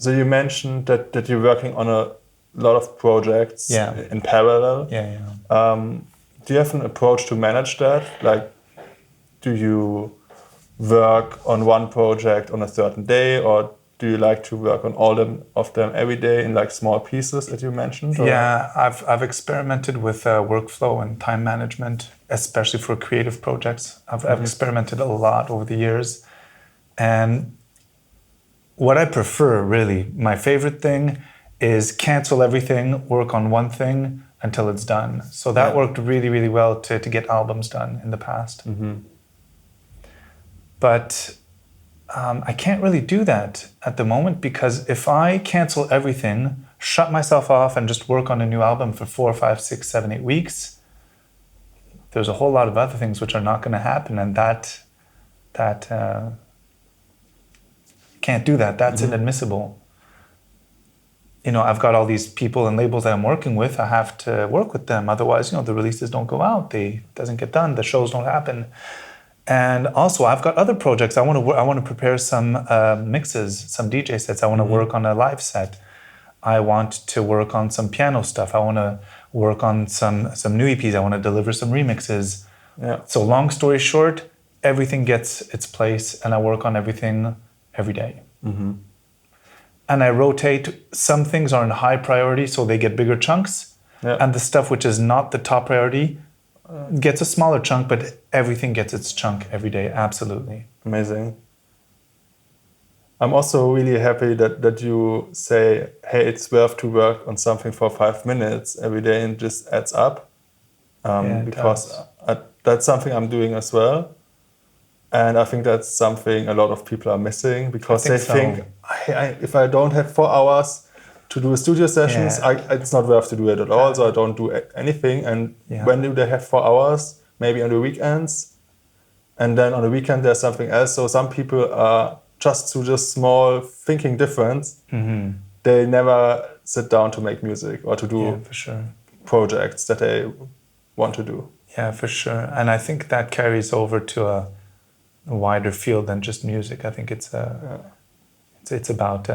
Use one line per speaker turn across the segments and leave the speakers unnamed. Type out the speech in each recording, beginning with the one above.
So you mentioned that you're working on a lot of projects in parallel. Do you have an approach to manage that? Like, do you work on one project on a certain day, or do you like to work on all of them every day in like small pieces that you mentioned? Or?
Yeah, I've experimented with workflow and time management, especially for creative projects. I've experimented a lot over the years. And what I prefer, really, my favorite thing is cancel everything, work on one thing until it's done. So that worked really, really well to get albums done in the past. But I can't really do that at the moment, because if I cancel everything, shut myself off and just work on a new album for 4, 5, 6, 7, 8 weeks, there's a whole lot of other things which are not going to happen, and that can't do that. That's inadmissible. You know, I've got all these people and labels that I'm working with. I have to work with them. Otherwise, you know, the releases don't go out. It doesn't get done. The shows don't happen. And also, I've got other projects. I want to prepare some mixes, some DJ sets. I want to work on a live set. I want to work on some piano stuff. I want to work on some new EPs. I want to deliver some remixes. So long story short, everything gets its place, and I work on everything every day. And I rotate. Some things are in high priority, so they get bigger chunks. And the stuff which is not the top priority gets a smaller chunk, but everything gets its chunk every day. Absolutely.
Amazing. I'm also really happy that you say, hey, it's worth to work on something for 5 minutes every day, and just adds up. Because that's something I'm doing as well. And I think that's something a lot of people are missing, because they think if I don't have 4 hours to do studio sessions, it's not worth to do it at all. So I don't do anything. And when do they have 4 hours? Maybe on the weekends. And then on the weekend, there's something else. So some people are just through just small thinking difference. They never sit down to make music or to do projects that they want to do.
Yeah, for sure. And I think that carries over to a wider field than just music. I think it's about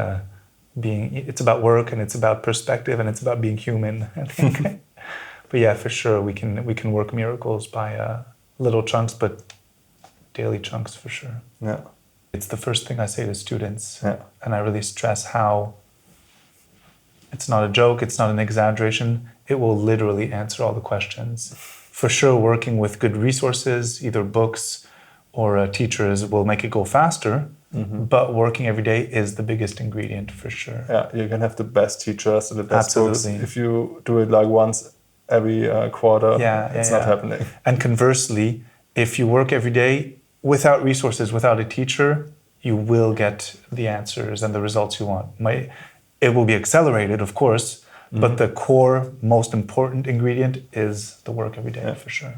it's about work, and it's about perspective, and it's about being human, I think. But yeah, for sure, we can work miracles by little chunks, but daily chunks for sure. It's the first thing I say to students, and I really stress how it's not a joke, it's not an exaggeration. It will literally answer all the questions. For sure, working with good resources, either books or teachers, will make it go faster. But working every day is the biggest ingredient, for sure.
Yeah, you can have the best teachers and the best books. If you do it like once every quarter, it's not happening.
And conversely, if you work every day without resources, without a teacher, you will get the answers and the results you want. It will be accelerated, of course, but the core, most important ingredient is the work every day, for sure.